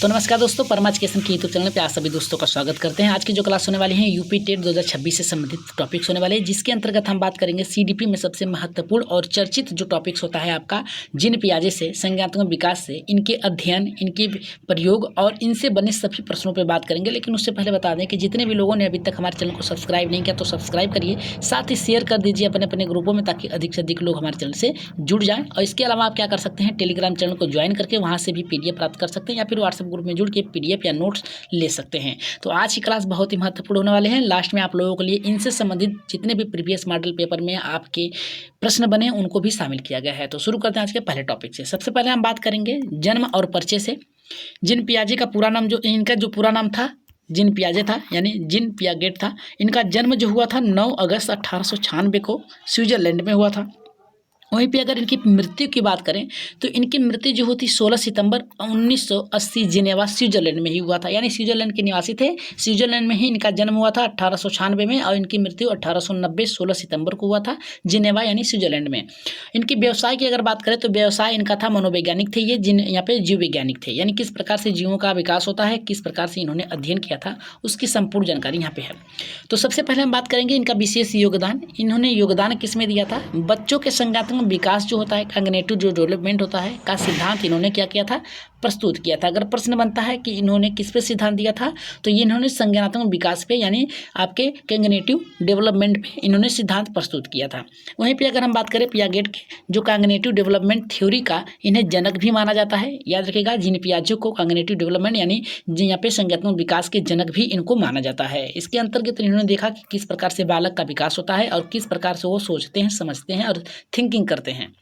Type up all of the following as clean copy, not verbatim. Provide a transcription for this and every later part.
तो नमस्कार दोस्तों, परमा एजुकेशन के यूट्यूब चैनल पे आप सभी दोस्तों का स्वागत करते हैं। आज की जो क्लास होने वाली है यूपी टेट 2026 से संबंधित टॉपिक्स होने वाले हैं, जिसके अंतर्गत हम बात करेंगे सीडीपी में सबसे महत्वपूर्ण और चर्चित जो टॉपिक्स होता है आपका जिन पियाजे से संज्ञानात्मक विकास से इनके अध्ययन, इनके प्रयोग और इनसे बने सभी प्रश्नों पर बात करेंगे। लेकिन उससे पहले बता दें कि जितने भी लोगों ने अभी तक हमारे चैनल को सब्सक्राइब नहीं किया तो सब्सक्राइब करिए, साथ ही शेयर कर दीजिए अपने अपने ग्रुपों में, ताकि अधिक से अधिक लोग हमारे चैनल से जुड़ जाएँ। और इसके अलावा आप क्या कर सकते हैं, टेलीग्राम चैनल को ज्वाइन करके वहाँ से भी PDF प्राप्त कर सकते हैं, या फिर व्हाट्सएप ग्रुप में जुड़ के PDF या नोट्स ले सकते हैं। तो आज की क्लास बहुत ही महत्वपूर्ण होने वाले हैं। लास्ट में आप लोगों के लिए इनसे संबंधित जितने भी प्रीवियस मॉडल पेपर में आपके प्रश्न बने उनको भी शामिल किया गया है। तो शुरू करते हैं आज के पहले टॉपिक से। सबसे पहले हम बात करेंगे जन्म और परिचय से। जिन पियाजे का पूरा नाम, जो इनका जो पूरा नाम था जिन पियाजे था, यानी जिन पियागेट था। इनका जन्म जो हुआ था 9 अगस्त 1896 को स्विट्जरलैंड में हुआ था। वहीं पे अगर इनकी मृत्यु की बात करें तो इनकी मृत्यु जो होती 16 सितंबर 1980 जिनेवा स्विट्जरलैंड में ही हुआ था, यानी स्विट्जरलैंड के निवासी थे। स्विट्जरलैंड में ही इनका जन्म हुआ था 1896 में, और इनकी मृत्यु 1890 16 सितंबर को हुआ था जिनेवा यानी स्विट्जरलैंड में। इनकी व्यवसाय की अगर बात करें तो व्यवसाय इनका था मनोवैज्ञानिक थे, ये जिन यहाँ पे जीव वैज्ञानिक थे, यानी किस प्रकार से जीवों का विकास होता है, किस प्रकार से इन्होंने अध्ययन किया था, उसकी संपूर्ण जानकारी यहाँ पे है। तो सबसे पहले हम बात करेंगे इनका विशेष योगदान। इन्होंने योगदान किस में दिया था, बच्चों के संज्ञानात्मक विकास जो होता है, कॉग्निटिव जो डेवलपमेंट होता है का सिद्धांत इन्होंने क्या किया था, प्रस्तुत किया था। अगर प्रश्न बनता है कि इन्होंने किस पे सिद्धांत दिया था, तो ये इन्होंने संज्ञानात्मक विकास पे, यानी आपके कॉग्निटिव डेवलपमेंट पे इन्होंने सिद्धांत प्रस्तुत किया था। वहीं पे अगर हम बात करें पियागेट के, जो कॉग्निटिव डेवलपमेंट थ्योरी का इन्हें जनक भी माना जाता है। याद रखिएगा, जिन पियाजे को कॉग्निटिव डेवलपमेंट यानी यहाँ पे संज्ञानात्मक विकास के जनक भी इनको माना जाता है। इसके अंतर्गत इन्होंने देखा कि किस प्रकार से बालक का विकास होता है और किस प्रकार से वो सोचते हैं, समझते हैं और थिंकिंग करते हैं।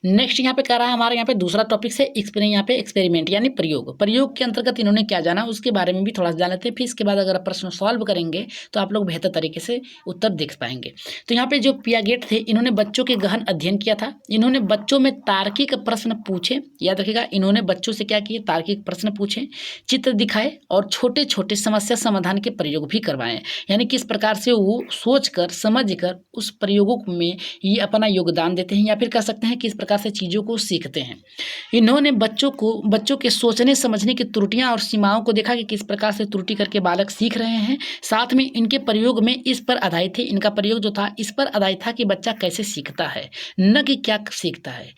नेक्स्ट यहाँ पे कह रहा है हमारे यहाँ पे दूसरा टॉपिक से यहाँ पे एक्सपेरिमेंट यानी प्रयोग। प्रयोग के अंतर्गत इन्होंने क्या जाना उसके बारे में भी थोड़ा सा जान लेते हैं। फिर इसके बाद अगर आप प्रश्न सॉल्व करेंगे तो आप लोग बेहतर तरीके से उत्तर देख पाएंगे। तो यहाँ पे जो पियागेट थे, इन्होंने बच्चों के गहन अध्ययन किया था। इन्होंने बच्चों में तार्किक प्रश्न पूछे। याद रखिएगा, इन्होंने बच्चों से क्या किए, तार्किक प्रश्न पूछे, चित्र दिखाए और छोटे छोटे समस्या समाधान के प्रयोग भी करवाएं। यानी किस प्रकार से वो सोच कर समझ कर उस प्रयोगों में ये अपना योगदान देते हैं, या फिर कह सकते हैं किस प्रकार से चीज़ों को सीखते हैं। इन्होंने बच्चों के सोचने समझने की त्रुटियां और सीमाओं को देखा कि किस प्रकार से त्रुटि करके बालक सीख रहे हैं। साथ में इनके प्रयोग में इस पर आधारित थे, इनका प्रयोग जो था इस पर आधारित था कि बच्चा कैसे सीखता है, न कि क्या सीखता है।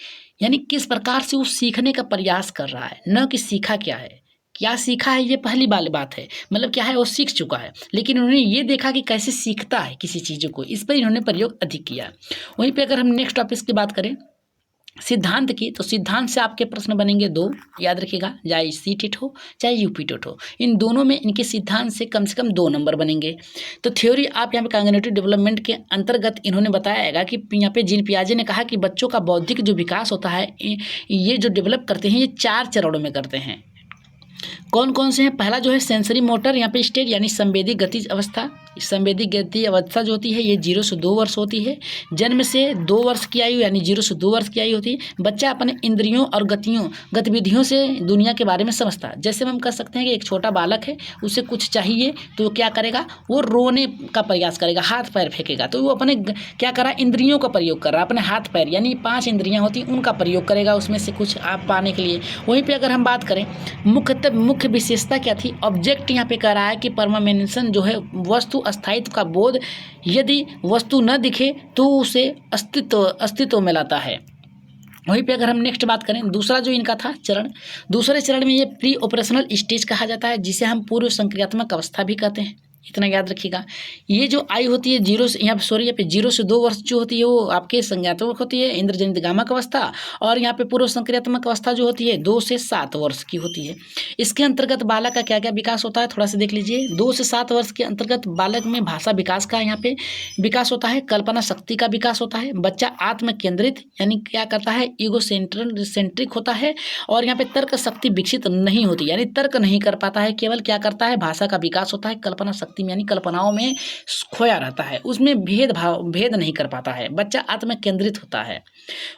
यानी किस प्रकार से वो सीखने का प्रयास कर रहा है, न कि सीखा क्या है। क्या सीखा है ये पहली बात है, मतलब क्या है वो सीख चुका है, लेकिन उन्होंने ये देखा कि कैसे सीखता है किसी चीज़ों को, इस पर इन्होंने प्रयोग अधिक किया। वहीं पे अगर हम नेक्स्ट टॉपिक की बात करें सिद्धांत की, तो सिद्धांत से आपके प्रश्न बनेंगे 2। याद रखिएगा, चाहे सीटेट हो चाहे यूपी टेट हो, इन दोनों में इनके सिद्धांत से कम 2 नंबर बनेंगे। तो थ्योरी आप यहाँ पे कॉग्निटिव डेवलपमेंट के अंतर्गत इन्होंने बताया कि यहाँ पे जिन पियाजे ने कहा कि बच्चों का बौद्धिक जो विकास होता है ये जो डेवलप करते हैं ये 4 चरणों में करते हैं। कौन कौन से हैं, पहला जो है सेंसरी मोटर यहाँ पे स्टेज यानी संवेदी गतिज अवस्था। संवेदी गति अवस्था जो होती है ये 0 से 2 वर्ष होती है। जन्म से 2 वर्ष की आयु यानी 0 से 2 वर्ष की आयु होती है। बच्चा अपने इंद्रियों और गतिविधियों से दुनिया के बारे में समझता है। जैसे हम कह सकते हैं कि एक छोटा बालक है, उसे कुछ चाहिए तो क्या करेगा, वो रोने का प्रयास करेगा, हाथ पैर फेंकेगा, तो वो अपने क्या कर रहा है, इंद्रियों का प्रयोग कर रहा है, अपने हाथ पैर यानी 5 इंद्रियाँ होती हैं उनका प्रयोग करेगा उसमें से कुछ आप पाने के लिए। वहीं पर अगर हम बात करें मुख्य विशेषता क्या थी, ऑब्जेक्ट यहाँ पे कह रहा है कि परमानेंसन जो है वस्तु स्थायित्व का बोध, यदि वस्तु न दिखे तो उसे अस्तित्व में लाता है। वहीं पे अगर हम नेक्स्ट बात करें दूसरा जो इनका था चरण, दूसरे चरण में ये प्री ऑपरेशनल स्टेज कहा जाता है, जिसे हम पूर्व संक्रियात्मक अवस्था भी कहते हैं। इतना याद रखिएगा। ये जो आयु होती है 0 से यहाँ पे 0 से 2 वर्ष जो होती है वो आपके संज्ञानात्मक होती है, इंद्रजनित गामक अवस्था, और यहाँ पे पूर्व संक्रियात्मक अवस्था जो होती है 2 से 7 वर्ष की होती है। इसके अंतर्गत बालक का क्या क्या विकास होता है थोड़ा सा देख लीजिए। 2 से 7 वर्ष के अंतर्गत बालक में भाषा विकास का यहाँ पे विकास होता है, कल्पना शक्ति का विकास होता है, बच्चा आत्म केंद्रित यानी क्या करता है, ईगो सेंट्रिक होता है, और यहाँ पे तर्क शक्ति विकसित नहीं होती यानी तर्क नहीं कर पाता है, केवल क्या करता है, भाषा का विकास होता है, कल्पना शक्ति यानी कल्पनाओं में खोया रहता है, उसमें भेद नहीं कर पाता है, बच्चा आत्म केंद्रित होता है।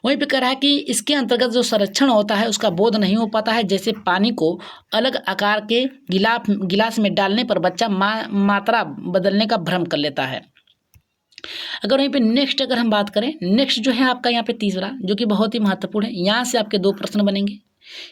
वहीं पे कह रहा है कि इसके अंतर्गत जो संरक्षण होता है उसका बोध नहीं हो पाता है, जैसे पानी को अलग आकार के गिलास में डालने पर बच्चा मात्रा बदलने का भ्रम कर लेता है। अगर वहीं पे नेक्स्ट अगर हम बात करें, नेक्स्ट जो है आपका यहाँ पे तीसरा जो कि बहुत ही महत्वपूर्ण है, यहाँ से आपके 2 प्रश्न बनेंगे।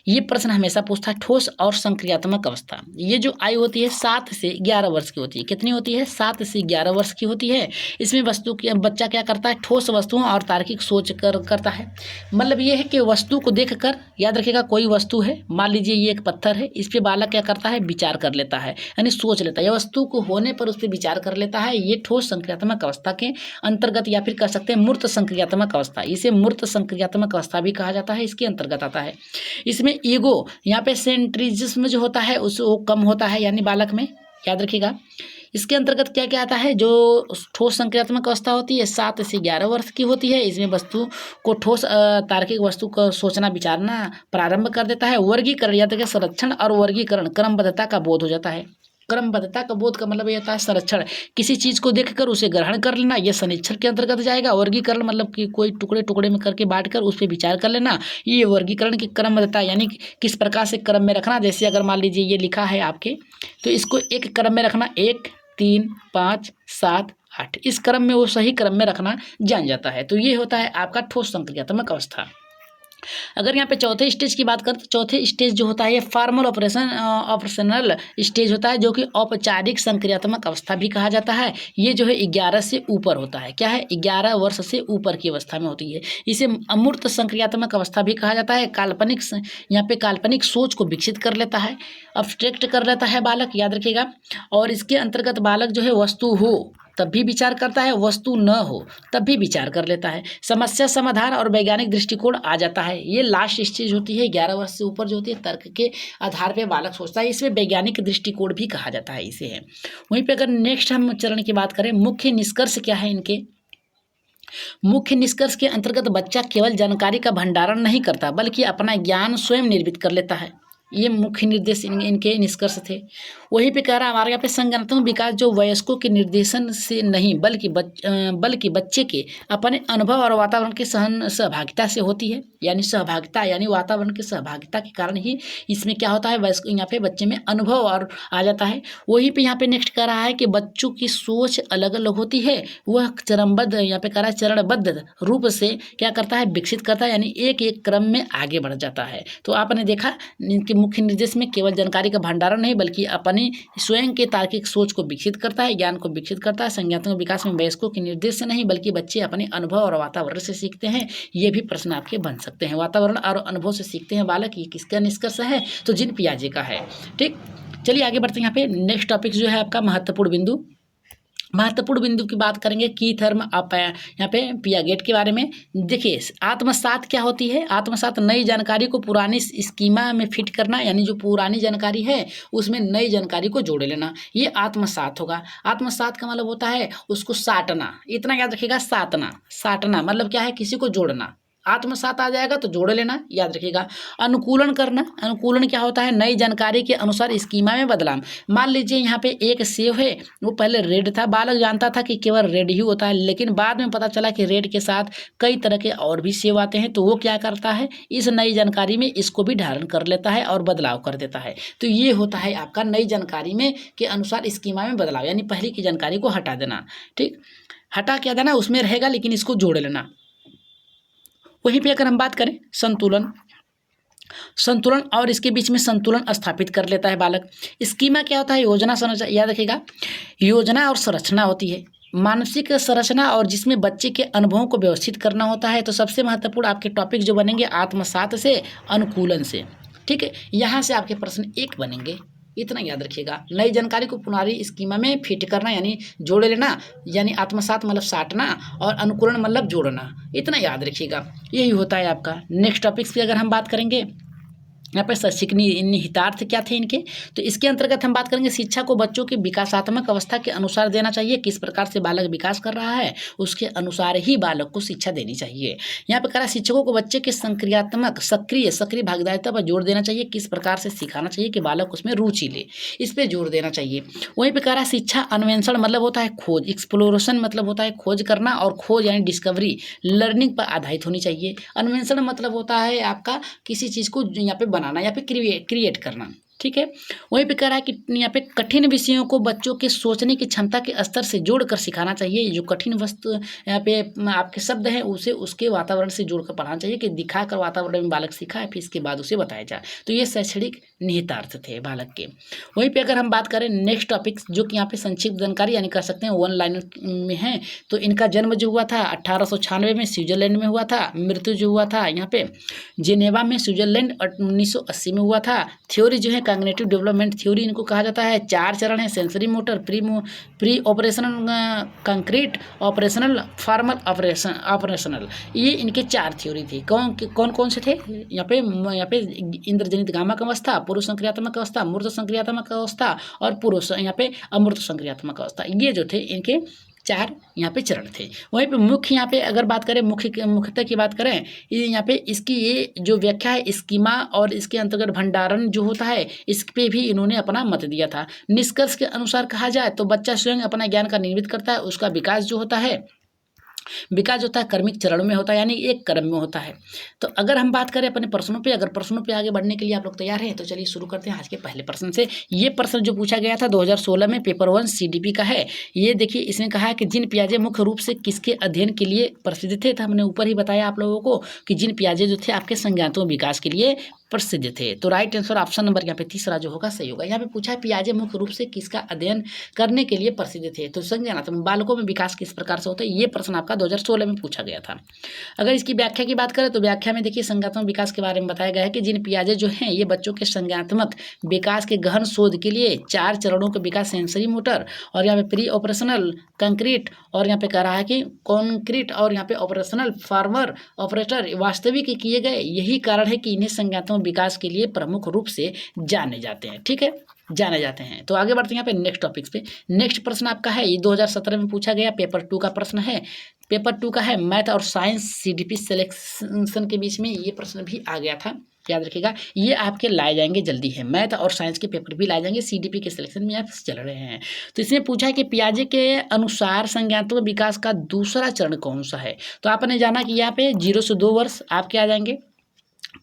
ये प्रश्न हमेशा पूछता है। ठोस और संक्रियात्मक अवस्था, ये जो आयु होती है 7 से 11 वर्ष की होती है। कितनी होती है? 7 से 11 वर्ष की होती है। इसमें वस्तु की बच्चा क्या करता है? ठोस वस्तुओं और तार्किक सोच करता है। मतलब ये है कि वस्तु को देख कर, याद रखिएगा, कोई वस्तु है, मान लीजिए ये एक पत्थर है, इस पर बालक क्या करता है? विचार कर लेता है, यानी सोच लेता है। यह वस्तु को होने पर उस पर विचार कर लेता है। ये ठोस संक्रियात्मक अवस्था के अंतर्गत, या फिर कह सकते हैं मूर्त संक्रियात्मक अवस्था, इसे मूर्त संक्रियात्मक अवस्था भी कहा जाता है, इसके अंतर्गत आता है। इसमें ईगो, यहाँ पे सेंट्रिज्म जो होता है उस वो कम होता है, यानी बालक में, याद रखिएगा। इसके अंतर्गत क्या क्या आता है? जो ठोस संक्रियात्मक अवस्था होती है 7 से 11 वर्ष की होती है। इसमें वस्तु को ठोस तार्किक वस्तु को सोचना विचारना प्रारंभ कर देता है। वर्गीकरण, याद रखिए, संरक्षण और वर्गीकरण, क्रमबद्धता का बोध हो जाता है। क्रमबद्धता का बोध का मतलब ये होता है संरक्षण, किसी चीज को देखकर उसे ग्रहण कर लेना, ये सनिच्छन के अंतर्गत जाएगा। वर्गीकरण मतलब कि कोई टुकड़े टुकड़े में करके बांट कर उस पर विचार कर लेना, ये वर्गीकरण की क्रमबद्धता, यानी किस प्रकार से क्रम में रखना। जैसे अगर मान लीजिए ये लिखा है आपके, तो इसको एक क्रम में रखना, 1 3 5 7 8, इस क्रम में वो सही क्रम में रखना जान जाता है। तो ये होता है आपका ठोस संक्रियात्मक अवस्था। अगर यहाँ पे चौथे स्टेज की बात करें तो चौथे स्टेज जो होता है ये फॉर्मल ऑपरेशनल स्टेज होता है, जो कि औपचारिक संक्रियात्मक अवस्था भी कहा जाता है। ये जो है 11 से ऊपर होता है। क्या है? 11 वर्ष से ऊपर की अवस्था में होती है। इसे अमूर्त संक्रियात्मक अवस्था भी कहा जाता है। काल्पनिक, यहाँ पे काल्पनिक सोच को विकसित कर लेता है, अब्स्ट्रैक्ट कर लेता है बालक, याद रखिएगा। और इसके अंतर्गत बालक जो है वस्तु हो तब भी विचार करता है, वस्तु न हो तब भी विचार कर लेता है। समस्या समाधान और वैज्ञानिक दृष्टिकोण आ जाता है। ये लास्ट स्टेज होती है 11 वर्ष से ऊपर जो होती है, तर्क के आधार पे बालक सोचता है। इसमें वैज्ञानिक दृष्टिकोण भी कहा जाता है, इसे है। वहीं पे अगर नेक्स्ट हम चरण की बात करें, मुख्य निष्कर्ष क्या है इनके? मुख्य निष्कर्ष के अंतर्गत बच्चा केवल जानकारी का भंडारण नहीं करता, बल्कि अपना ज्ञान स्वयं निर्मित कर लेता है। ये मुख्य निर्देश इनके निष्कर्ष थे। वहीं पे कह रहा है हमारे यहाँ पे संज्ञानात्मक विकास जो वयस्कों के निर्देशन से नहीं बल्कि बच्चे के अपने अनुभव और वातावरण की सहभागिता से होती है। यानी सहभागिता, यानी वातावरण की सहभागिता के कारण ही इसमें क्या होता है, वयस्क यहाँ पे बच्चे में अनुभव और आ जाता है। वहीं पे यहाँ पे नेक्स्ट कह रहा है कि बच्चों की सोच अलग अलग होती है, वह चरणबद्ध, यहाँ पे कह रहा है चरणबद्ध रूप से क्या करता है, विकसित करता है, यानी एक एक क्रम में आगे बढ़ जाता है। तो आपने देखा इनके मुख्य निर्देश में केवल जानकारी का भंडारण नहीं, बल्कि अपनी स्वयं के तार्किक सोच को विकसित करता है, ज्ञान को विकसित करता है। संज्ञानात्मक विकास में वयस्कों के निर्देश से नहीं, बल्कि बच्चे अपने अनुभव और वातावरण से सीखते हैं। ये भी प्रश्न आपके बन सकते हैं। वातावरण और अनुभव से सीखते हैं बालक, ये किसका निष्कर्ष है? तो जिन पियाजे का है। ठीक, चलिए आगे बढ़ते हैं। यहाँ पे नेक्स्ट टॉपिक जो है आपका महत्वपूर्ण बिंदु की बात करेंगे। की थर्म आप यहाँ पे पियागेट के बारे में देखिए। आत्मसात क्या होती है? आत्मसात नई जानकारी को पुरानी स्कीमा में फिट करना, यानी जो पुरानी जानकारी है उसमें नई जानकारी को जोड़ लेना, ये आत्मसात होगा। आत्मसात का मतलब होता है उसको साटना, इतना याद रखिएगा। साटना मतलब क्या है? किसी को जोड़ना। आत्मसात आ जाएगा तो जोड़ लेना, याद रखिएगा। अनुकूलन करना, अनुकूलन क्या होता है? नई जानकारी के अनुसार स्कीमा में बदलाव। मान लीजिए यहाँ पे एक सेव है, वो पहले रेड था, बालक जानता था कि केवल रेड ही होता है, लेकिन बाद में पता चला कि रेड के साथ कई तरह के और भी सेव आते हैं, तो वो क्या करता है, इस नई जानकारी में इसको भी धारण कर लेता है और बदलाव कर देता है। तो ये होता है आपका नई जानकारी में के अनुसार स्कीमा में बदलाव, यानी पहले की जानकारी को हटा देना। ठीक, हटा क्या देना, उसमें रहेगा लेकिन इसको जोड़ लेना। वहीं पे अगर हम बात करें संतुलन और इसके बीच में संतुलन स्थापित कर लेता है बालक। स्कीमा क्या होता है? योजना संरचना, याद रखिएगा। योजना और संरचना होती है, मानसिक संरचना, और जिसमें बच्चे के अनुभवों को व्यवस्थित करना होता है। तो सबसे महत्वपूर्ण आपके टॉपिक जो बनेंगे आत्मसात से, अनुकूलन से। ठीक है, यहाँ से आपके प्रश्न 1 बनेंगे, इतना याद रखिएगा। नई जानकारी को पुरानी स्कीमा में फिट करना, यानी जोड़ लेना, यानी आत्मसात मतलब साटना, और अनुकूलन मतलब जोड़ना, इतना याद रखिएगा। यही होता है आपका। नेक्स्ट टॉपिक्स की अगर हम बात करेंगे, यहाँ पर शैक्षिक निहितार्थ क्या थे इनके, तो इसके अंतर्गत हम बात करेंगे शिक्षा को बच्चों की विकासात्मक अवस्था के अनुसार देना चाहिए। किस प्रकार से बालक विकास कर रहा है उसके अनुसार ही बालक को शिक्षा देनी चाहिए। यहाँ पर कहा शिक्षकों को बच्चे के सक्रिय भागीदारिता पर जोर देना चाहिए। किस प्रकार से सिखाना चाहिए कि बालक उसमें रुचि ले, इस पर जोर देना चाहिए। वहीं पर कह रहा शिक्षा अन्वेषण मतलब होता है खोज, एक्सप्लोरेशन मतलब होता है खोज करना, और खोज यानी डिस्कवरी, लर्निंग पर आधारित होनी चाहिए। अन्वेषण मतलब होता है आपका किसी चीज़ को यहाँ पे बनाना या फिर क्रिएट करना। ठीक है। वहीं पे कह रहा है कि यहाँ पे कठिन विषयों को बच्चों के सोचने की क्षमता के स्तर से जोड़कर सिखाना चाहिए। जो कठिन वस्तु यहाँ पे आपके शब्द हैं उसे उसके वातावरण से जोड़कर पढ़ाना चाहिए कि दिखाकर वातावरण में बालक सीखा है, फिर इसके बाद उसे बताया जाए। तो ये शैक्षणिक निहितार्थ थे बालक के। वहीं पे अगर हम बात करें नेक्स्ट टॉपिक, जो कि यहाँ पे संक्षिप्त जानकारी यानी कर सकते हैं वन लाइनर में है। तो इनका जन्म जो हुआ था 1896 में स्विट्जरलैंड में हुआ था। मृत्यु जो हुआ था यहाँ पे जिनेवा में स्विट्जरलैंड 1980 में हुआ था। थ्योरी जो है कॉग्निटिव डेवलपमेंट थ्योरी इनको कहा जाता है। 4 चरण है, sensory motor, pre operational concrete, operational, formal operational. ये इनके 4 थ्योरी थी। कौन कौन से थे यहाँ पे इंद्रजनित गामक अवस्था, पूर्व संक्रियात्मक अवस्था, मूर्त संक्रियात्मक अवस्था और पूर्व यहाँ पे अमूर्त संक्रियात्मक अवस्था। ये जो थे इनके 4 यहाँ पे चरण थे। वहीं पे मुख्य यहाँ पे अगर बात करें मुख्यता की बात करें, ये यहाँ पे इसकी ये जो व्याख्या है स्कीमा और इसके अंतर्गत भंडारण जो होता है इस पे भी इन्होंने अपना मत दिया था। निष्कर्ष के अनुसार कहा जाए तो बच्चा स्वयं अपना ज्ञान का निर्मित करता है। उसका विकास जो होता है क्रमिक चरण में होता है, यानी एक क्रम में होता है। तो अगर हम बात करें अपने प्रश्नों पे, अगर प्रश्नों पे आगे बढ़ने के लिए आप लोग तैयार हैं तो चलिए शुरू करते हैं आज के पहले प्रश्न से। ये प्रश्न जो पूछा गया था 2016 में पेपर 1 CDP का है। ये देखिए इसमें कहा है कि जिन पियाजे मुख्य रूप से किसके अध्ययन के लिए प्रसिद्ध थे। तो हमने ऊपर ही बताया आप लोगों को कि जिन पियाजे जो थे आपके संज्ञानात्मक विकास के लिए प्रसिद्ध थे। तो राइट आंसर ऑप्शन नंबर यहाँ पे तीसरा जो होगा सही होगा। यहाँ पे पूछा है पियाजे मुख्य रूप से किसका अध्ययन करने के लिए प्रसिद्ध थे। तो संज्ञानात्मक बालकों में विकास किस प्रकार से होता है, ये प्रश्न आपका 2016 में पूछा गया था। अगर इसकी व्याख्या की बात करें तो व्याख्या में देखिए संज्ञानात्मक विकास के बारे में बताया गया है कि जिन पियाजे जो हैं ये बच्चों के संज्ञानात्मक विकास के गहन शोध के लिए 4 चरणों के विकास सेंसरी मोटर और यहाँ पे प्री ऑपरेशनल कंक्रीट और यहाँ पे कह रहा है कि कॉन्क्रीट और यहाँ पे ऑपरेशनल फार्मर ऑपरेटर वास्तविक किए गए। यही कारण है कि इन्हें संज्ञानात्मक विकास के लिए प्रमुख रूप से जाने जाते हैं। ठीक है, जाने जाते हैं। तो आगे बढ़ते हैं यहाँ पे नेक्स्ट टॉपिक्स पे। नेक्स्ट प्रश्न आपका है ये 2017 में पूछा गया पेपर 2 का प्रश्न है। पेपर 2 का है मैथ और साइंस CDP सिलेक्शन के बीच में ये प्रश्न भी आ गया था, याद रखिएगा। ये आपके लाए जाएंगे जल्दी है, मैथ और साइंस के पेपर भी लाए जाएंगे। CDP के सिलेक्शन में आप चल रहे हैं। तो इसमें पूछा है कि पियाजे के अनुसार संज्ञानात्मक विकास का दूसरा चरण कौन सा है। तो आपने जाना कि यहाँ पे 0 से 2 वर्ष आपके आ जाएंगे।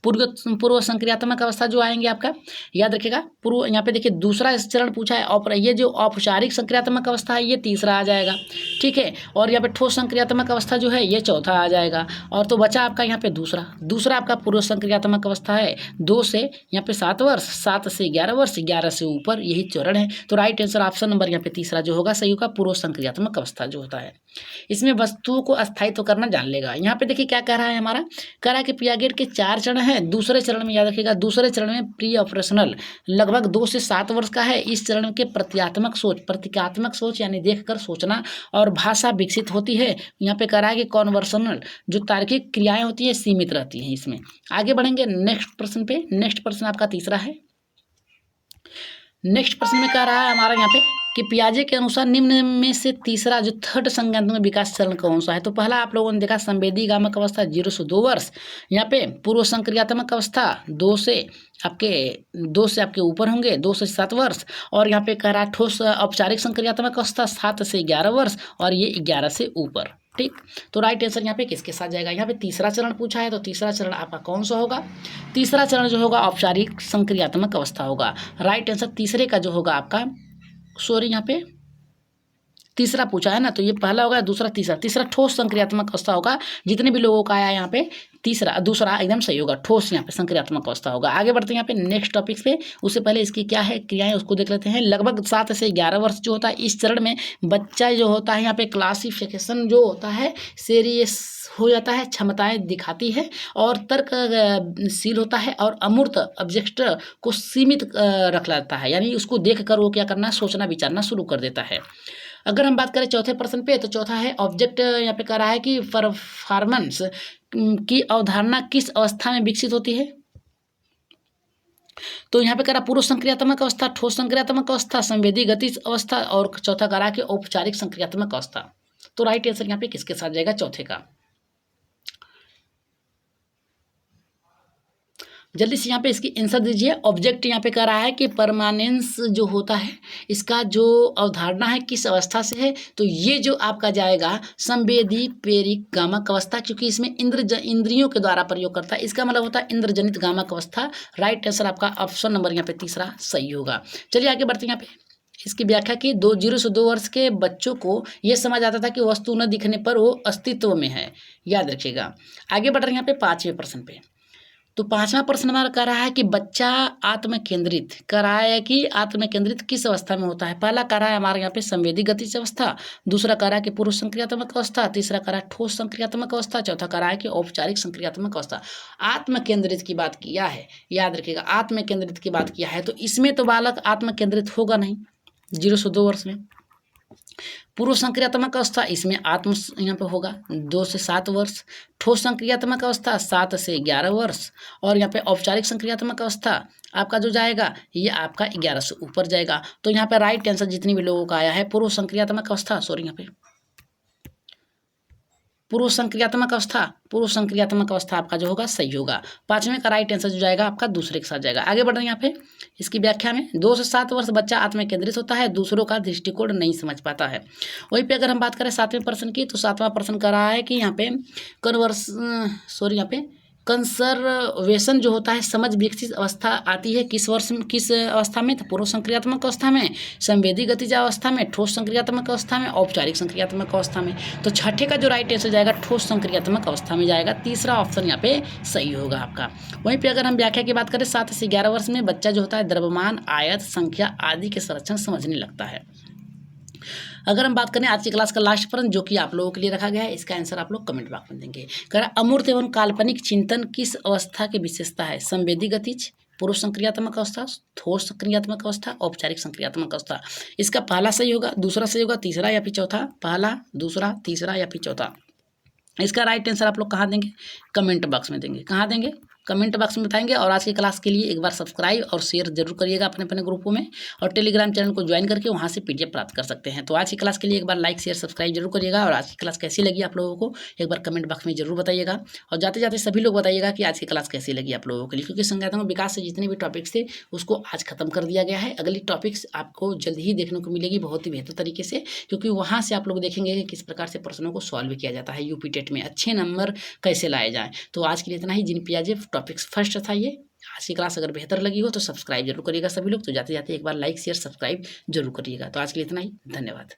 पूर्व संक्रियात्मक अवस्था जो आएंगे आपका, याद रखिएगा। पूर्व यहाँ पे देखिए दूसरा चरण पूछा है। ये जो औपचारिक संक्रियात्मक अवस्था है ये तीसरा आ जाएगा। ठीक है, और यहाँ पे ठोस संक्रियात्मक अवस्था जो है ये चौथा आ जाएगा। और तो बचा आपका यहाँ पे दूसरा आपका पूर्व संक्रियात्मक अवस्था है 2 से यहाँ पे 7 वर्ष, 7 से 11 वर्ष, 11 से ऊपर, यही चरण है। तो राइट आंसर ऑप्शन नंबर यहाँ पे तीसरा जो होगा सही होगा, पूर्व संक्रियात्मक अवस्था जो होता है। इसमें वस्तुओं को अस्थायित्व करना जान लेगा। यहाँ पे देखिए क्या कह रहा है हमारा, कह रहा है कि पियागेट के 4 चरण हैं। दूसरे चरण में याद रखिएगा, दूसरे चरण में प्री ऑपरेशनल लगभग 2 से 7 वर्ष का है। इस चरण के प्रतीकात्मक सोच यानी देखकर सोचना और भाषा विकसित होती है। यहाँ पे कह रहा है कि कॉन्वर्सनल जो तार्किक क्रियाएं होती है सीमित रहती हैं इसमें। आगे बढ़ेंगे नेक्स्ट प्रश्न पे। नेक्स्ट प्रश्न आपका तीसरा है। नेक्स्ट प्रश्न में कह रहा है हमारा यहाँ पे कि पियाजे के अनुसार निम्न में से तीसरा जो थर्ड संज्ञानात्मक विकास चरण कौन सा है। तो पहला आप लोगों ने देखा संवेदी गामक अवस्था 0 से 2 वर्ष। यहाँ पे पूर्व संक्रियात्मक अवस्था 2 से आपके ऊपर होंगे, 2 से 7 वर्ष। और यहाँ पे कह रहा है ठोस औपचारिक संक्रियात्मक अवस्था 7 से 11 वर्ष और ये 11 से ऊपर। ठीक, तो राइट आंसर यहाँ पे किसके साथ जाएगा। यहाँ पे तीसरा चरण पूछा है तो तीसरा चरण आपका कौन सा होगा। तीसरा चरण जो होगा औपचारिक संक्रियात्मक अवस्था होगा। राइट आंसर तीसरे का जो होगा आपका, सॉरी यहाँ पे तीसरा पूछा है ना, तो ये पहला होगा, दूसरा तीसरा ठोस संक्रियात्मक अवस्था होगा। जितने भी लोगों का आया यहाँ पे दूसरा एकदम सही होगा, ठोस यहाँ पे संक्रियात्मक अवस्था होगा। आगे बढ़ते हैं यहाँ पे नेक्स्ट टॉपिक पे। उससे पहले इसकी क्या है क्रियाएं उसको देख लेते हैं। लगभग 7 से 11 वर्ष जो होता है इस चरण में बच्चा जो होता है यहाँ पे क्लासिफिकेशन जो होता है सीरियस हो जाता है, क्षमताएं दिखाती है और तर्कशील होता है और अमूर्त ऑब्जेक्ट को सीमित रख लेता है, यानी उसको देख कर वो क्या करना, सोचना विचारना शुरू कर देता है। अगर हम बात करें चौथे प्रश्न पे तो चौथा है ऑब्जेक्ट, यहाँ पे कह रहा है कि परफॉर्मेंस की अवधारणा किस अवस्था में विकसित होती है। तो यहाँ पे कह रहा पूर्व संक्रियात्मक अवस्था, ठोस संक्रियात्मक अवस्था, संवेदी गति अवस्था और चौथा कह रहा है कि औपचारिक संक्रियात्मक अवस्था। तो राइट आंसर यहाँ पे किसके साथ जाएगा, चौथे का। जल्दी से यहाँ पे इसकी आंसर दीजिए। ऑब्जेक्ट यहाँ पे कह रहा है कि परमानेंस जो होता है इसका जो अवधारणा है किस अवस्था से है, तो ये जो आपका जाएगा संवेदी पेरिगामक अवस्था, क्योंकि इसमें इंद्रियों के द्वारा प्रयोग करता है, इसका मतलब होता है इंद्रजनित गामक अवस्था। राइट आंसर आपका ऑप्शन नंबर यहाँ पे तीसरा सही होगा। चलिए आगे बढ़ते हैं। यहाँ पे इसकी व्याख्या की 0 से 2 वर्ष के बच्चों को यह समझ आता था कि वस्तु न दिखने पर वो अस्तित्व में है, याद रखिएगा। आगे बढ़ रहे हैं यहाँ पे 5वें प्रश्न पे। तो 5वां प्रश्न हमारा कह रहा है कि बच्चा आत्म केंद्रित कह रहा है कि आत्म केंद्रित किस अवस्था में होता है। पहला कह रहा है हमारे यहाँ पे संवेदी गतिज अवस्था, दूसरा कह रहा है कि पूर्व संक्रियात्मक अवस्था, तीसरा कह रहा है ठोस संक्रियात्मक अवस्था, चौथा कह रहा है कि औपचारिक संक्रियात्मक अवस्था। आत्म केंद्रित की बात किया है, याद रखिएगा, आत्म केंद्रित की बात किया है, तो इसमें तो बालक आत्म केंद्रित होगा नहीं 0 से 2 वर्ष में। पूर्व संक्रियात्मक अवस्था इसमें आत्म यहाँ पे होगा 2 से 7 वर्ष। ठोस संक्रियात्मक अवस्था 7 से 11 वर्ष। और यहाँ पे औपचारिक संक्रियात्मक अवस्था आपका जो जाएगा ये आपका 11 से ऊपर जाएगा। तो यहाँ पे राइट आंसर जितनी भी लोगों का आया है पूर्व संक्रियात्मक अवस्था, सॉरी यहाँ पे पूर्व संक्रियात्मक अवस्था आपका जो होगा सही होगा। 5वें का राइट आंसर जो जाएगा आपका दूसरे के साथ जाएगा। आगे बढ़ रहे हैं यहाँ पे इसकी व्याख्या में। 2 से 7 वर्ष बच्चा आत्म केंद्रित होता है, दूसरों का दृष्टिकोण नहीं समझ पाता है। वहीं पे अगर हम बात करें 7वें प्रश्न की, तो 7वां प्रश्न कर रहा है कि यहाँ पे कंसर्वेशन जो होता है समझ विकसित अवस्था आती है किस वर्ष में, किस अवस्था में, तो पूर्व संक्रियात्मक अवस्था में, संवेदी गतिज अवस्था में, ठोस संक्रियात्मक अवस्था में, औपचारिक संक्रियात्मक अवस्था में। तो छठे का जो राइट आंसर जाएगा ठोस संक्रियात्मक अवस्था में जाएगा। तीसरा ऑप्शन यहाँ पे सही होगा आपका। वहीं पे अगर हम व्याख्या की बात करें 7 से 11 वर्ष में बच्चा जो होता है द्रव्यमान, आयत, संख्या आदि के संरक्षण समझने लगता है। अगर हम बात करें आज की क्लास का लास्ट प्रश्न जो कि आप लोगों के लिए रखा गया है, इसका आंसर आप लोग कमेंट बॉक्स में देंगे। कह रहा अमूर्त एवं काल्पनिक चिंतन किस अवस्था की विशेषता है। संवेदी गतिज, पूर्व संक्रियात्मक अवस्था, ठोस संक्रियात्मक अवस्था, औपचारिक संक्रियात्मक अवस्था। इसका पहला सही होगा, दूसरा सही होगा, तीसरा या फिर चौथा, पहला, दूसरा, तीसरा या फिर चौथा। इसका राइट आंसर आप लोग कहाँ देंगे, कमेंट बॉक्स में देंगे। कहाँ देंगे, कमेंट बॉक्स में बताएंगे। और आज की क्लास के लिए एक बार सब्सक्राइब और शेयर जरूर करिएगा अपने अपने ग्रुपों में, और टेलीग्राम चैनल को ज्वाइन करके वहाँ से PDF प्राप्त कर सकते हैं। तो आज की क्लास के लिए एक बार लाइक शेयर सब्सक्राइब जरूर करिएगा। और आज की क्लास कैसी लगी आप लोगों को एक बार कमेंट बॉक्स में जरूर बताइएगा। और जाते जाते सभी लोग बताइएगा कि आज की क्लास कैसी लगी आप लोगों के लिए, क्योंकि संज्ञानात्मक विकास से जितने भी टॉपिक्स थे उसको आज खत्म कर दिया गया है। अगली टॉपिक्स आपको जल्द ही देखने को मिलेगी बहुत ही बेहतर तरीके से, क्योंकि वहाँ से आप लोग देखेंगे कि किस प्रकार से प्रश्नों को सॉल्व किया जाता है, यूपी टेट में अच्छे नंबर कैसे लाए जाएँ। तो आज के लिए इतना ही। जिन पियाजे टॉपिक्स फर्स्ट था ये, आज की क्लास अगर बेहतर लगी हो तो सब्सक्राइब जरूर करिएगा सभी लोग। तो जाते जाते एक बार लाइक शेयर सब्सक्राइब जरूर करिएगा। तो आज के लिए इतना ही, धन्यवाद।